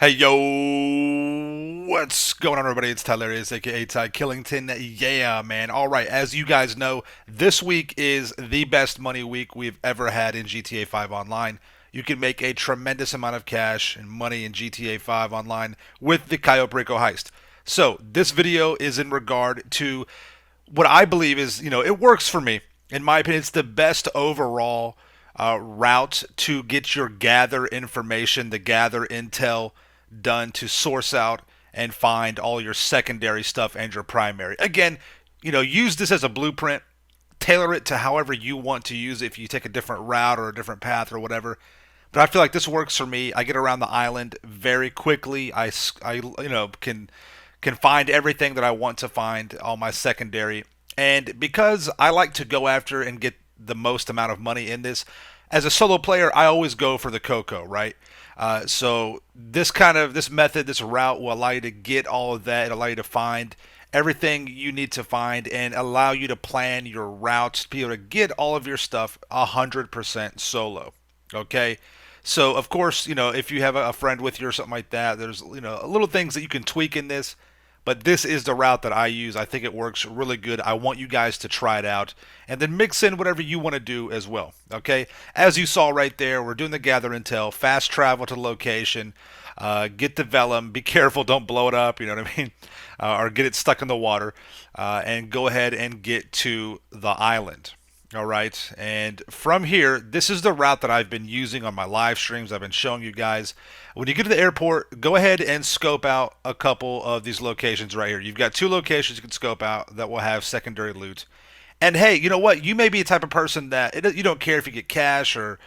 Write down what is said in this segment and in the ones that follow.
Hey yo, what's going on, everybody? It's Tylarious, aka Ty Killington. Yeah, man. All right, as you guys know, this week is the best money week we've ever had in GTA 5 Online. You can make a tremendous amount of cash and money in GTA 5 Online with the Cayo Perico Heist. So, this video is in regard to what I believe is, it works for me. In my opinion, it's the best overall route to get your gather information, the gather intel done to source out and find all your secondary stuff and your primary. Again, use this as a blueprint. Tailor it to however you want to use it if you take a different route or a different path or whatever. But I feel like this works for me. I get around the island very quickly. I can find everything that I want to find, all my secondary. And because I like to go after and get the most amount of money in this, as a solo player, I always go for the Coco, right? So this method, this route will allow you to get all of that. It'll allow you to find everything you need to find and allow you to plan your routes to be able to get all of your stuff 100% solo. Okay. So of course, if you have a friend with you or something like that, there's little things that you can tweak in this, but this is the route that I use. I think it works really good. I want you guys to try it out and then mix in whatever you want to do as well. Okay, as you saw right there, we're doing the gather intel, fast travel to the location, get the vellum. Be careful, don't blow it up. You know what I mean, or get it stuck in the water, and go ahead and get to the island. All right, and from here, this is the route that I've been using on my live streams. I've been showing you guys. When you get to the airport, go ahead and scope out a couple of these locations right here. You've got two locations you can scope out that will have secondary loot. And hey, you know what? You may be a type of person that you don't care if you get cash or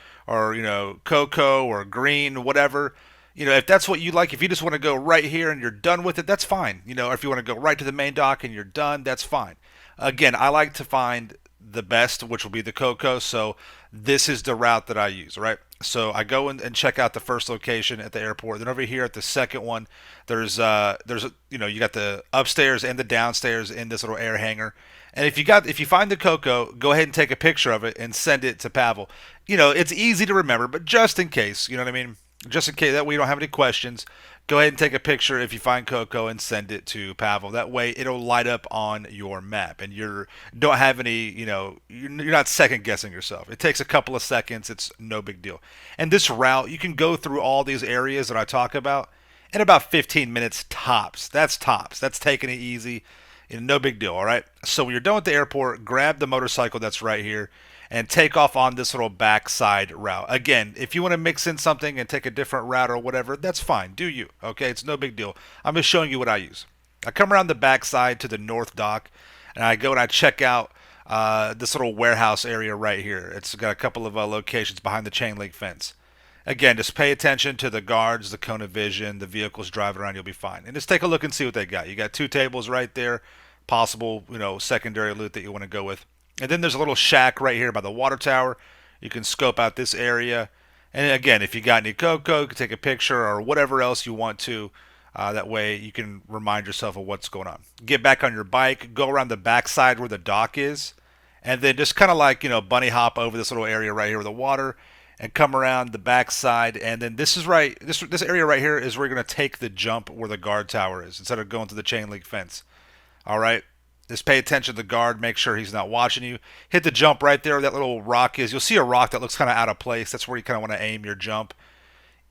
cocoa or green, whatever. If that's what you like, if you just want to go right here and you're done with it, that's fine. Or if you want to go right to the main dock and you're done, that's fine. Again, I like to find the best, which will be the cocoa. So this is the route that I use, right? So I go in and check out the first location at the airport. Then over here at the second one, there's you got the upstairs and the downstairs in this little air hangar. And if you find the cocoa, go ahead and take a picture of it and send it to Pavel. It's easy to remember, but just in case, you know what I mean? Just in case that way you don't have any questions, go ahead and take a picture if you find cocoa and send it to Pavel. That way it'll light up on your map and you don't have any, you're not second guessing yourself. It takes a couple of seconds. It's no big deal. And this route, you can go through all these areas that I talk about in about 15 minutes tops. That's tops. That's taking it easy. No big deal, all right? So when you're done with the airport, grab the motorcycle that's right here and take off on this little backside route. Again, if you want to mix in something and take a different route or whatever, that's fine. Do you, okay? It's no big deal. I'm just showing you what I use. I come around the backside to the north dock, and I go and I check out this little warehouse area right here. It's got a couple of locations behind the chain link fence. Again, just pay attention to the guards, the cone of vision, the vehicles driving around. You'll be fine. And just take a look and see what they got. You got two tables right there, possible, secondary loot that you want to go with. And then there's a little shack right here by the water tower. You can scope out this area. And again, if you got any cocoa, you can take a picture or whatever else you want to. That way you can remind yourself of what's going on. Get back on your bike, go around the backside where the dock is, and then just kind of like, bunny hop over this little area right here with the water and come around the backside. And then this area right here is where you're going to take the jump where the guard tower is instead of going to the chain link fence. All right. Just pay attention to the guard. Make sure he's not watching you. Hit the jump right there where that little rock is. You'll see a rock that looks kind of out of place. That's where you kind of want to aim your jump.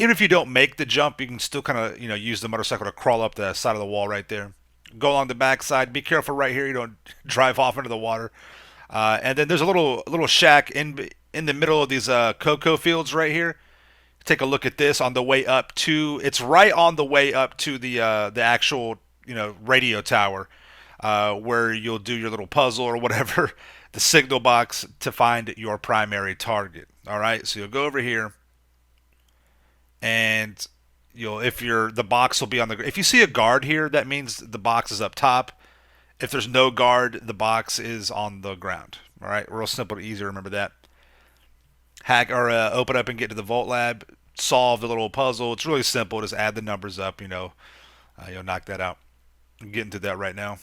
Even if you don't make the jump, you can still kind of use the motorcycle to crawl up the side of the wall right there. Go along the backside. Be careful right here. You don't drive off into the water. And then there's a little shack in the middle of these cocoa fields right here. Take a look at this on the way up to. It's right on the way up to the actual radio tower. Where you'll do your little puzzle or whatever, the signal box to find your primary target. All right, so you'll go over here, and the box will be on the. If you see a guard here, that means the box is up top. If there's no guard, the box is on the ground. All right, real simple, easy to remember that. Hack or open up and get to the Vault Lab. Solve the little puzzle. It's really simple. Just add the numbers up. You'll knock that out. I'm getting to that right now.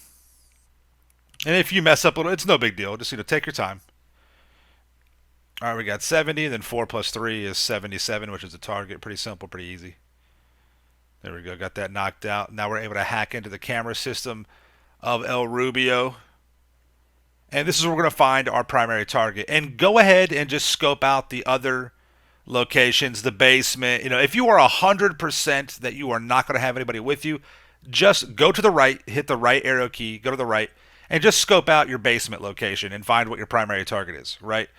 And if you mess up a little, it's no big deal. Just take your time. All right, we got 70. Then 4 plus 3 is 77, which is the target. Pretty simple, pretty easy. There we go. Got that knocked out. Now we're able to hack into the camera system of El Rubio. And this is where we're going to find our primary target. And go ahead and just scope out the other locations, the basement. You know, if you are 100% that you are not going to have anybody with you, just go to the right, hit the right arrow key, go to the right, and just scope out your basement location and find what your primary target is, right?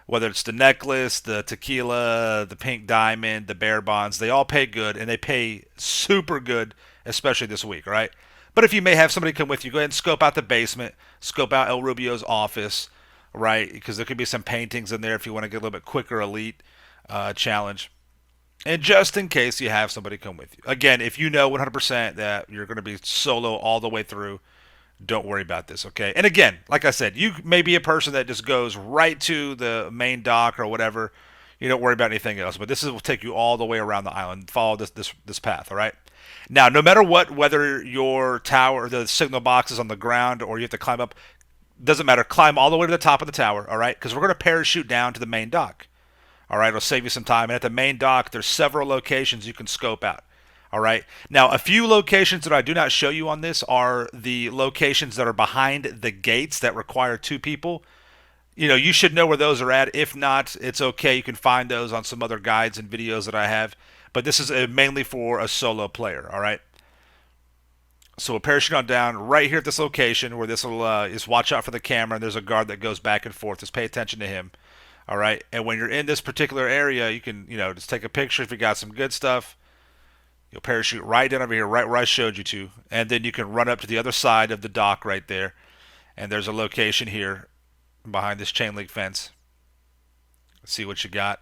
Whether it's the necklace, the tequila, the pink diamond, the bear bonds, they all pay good, and they pay super good, especially this week, right? But if you may have somebody come with you, go ahead and scope out the basement, scope out El Rubio's office, right? Because there could be some paintings in there if you want to get a little bit quicker elite challenge. And just in case you have somebody come with you. Again, if you know 100% that you're going to be solo all the way through, don't worry about this, okay? And again, like I said, you may be a person that just goes right to the main dock or whatever. You don't worry about anything else. But will take you all the way around the island. Follow this path, all right? Now, no matter what, whether your tower, the signal box is on the ground or you have to climb up, doesn't matter. Climb all the way to the top of the tower, all right? Because we're going to parachute down to the main dock. All right, it'll save you some time. And at the main dock, there's several locations you can scope out. All right. Now, a few locations that I do not show you on this are the locations that are behind the gates that require 2 people. You know, you should know where those are at. If not, it's okay. You can find those on some other guides and videos that I have. But this is mainly for a solo player. All right. So we'll parachute on down right here at this location where this will is watch out for the camera. And there's a guard that goes back and forth. Just pay attention to him. All right. And when you're in this particular area, you can, just take a picture if you got some good stuff. You'll parachute right down over here, right where I showed you to. And then you can run up to the other side of the dock right there. And there's a location here behind this chain link fence. Let's see what you got.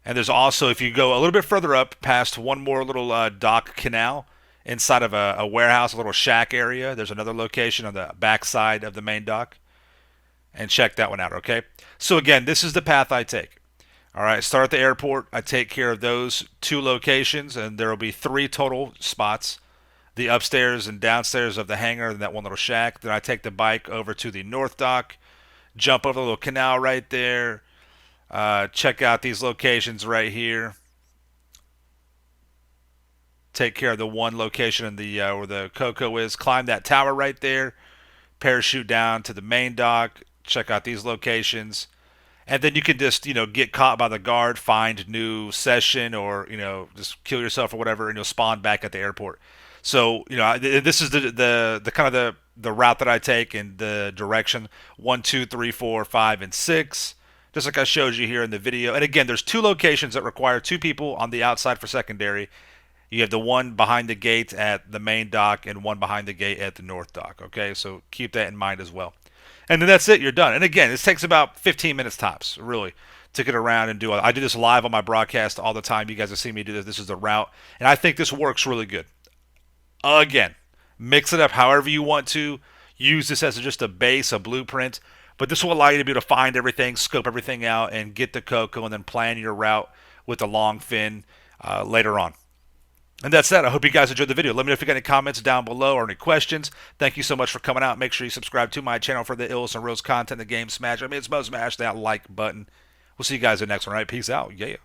And there's also, if you go a little bit further up past one more little dock canal inside of a warehouse, a little shack area, there's another location on the back side of the main dock. And check that one out, okay? So again, this is the path I take. All right, start at the airport. I take care of those 2 locations, and there will be 3 total spots. The upstairs and downstairs of the hangar and that one little shack. Then I take the bike over to the north dock, jump over the little canal right there, check out these locations right here. Take care of the one location in the where the Coco is. Climb that tower right there. Parachute down to the main dock. Check out these locations. And then you can just, get caught by the guard, find new session, or, just kill yourself or whatever, and you'll spawn back at the airport. So, this is the kind of the route that I take and the direction 1, 2, 3, 4, 5, and 6. Just like I showed you here in the video. And again, there's 2 locations that require 2 people on the outside for secondary. You have the one behind the gate at the main dock and one behind the gate at the north dock. Okay, so keep that in mind as well. And then that's it. You're done. And again, this takes about 15 minutes tops, really, to get around and do it. I do this live on my broadcast all the time. You guys have seen me do this. This is the route. And I think this works really good. Again, mix it up however you want to. Use this as just a base, a blueprint. But this will allow you to be able to find everything, scope everything out, and get the Coco, and then plan your route with the long fin later on. And that's that. I hope you guys enjoyed the video. Let me know if you got any comments down below or any questions. Thank you so much for coming out. Make sure you subscribe to my channel for the illest and realest content in the game. Smash that like button. We'll see you guys in the next one. All right, peace out. Yeah.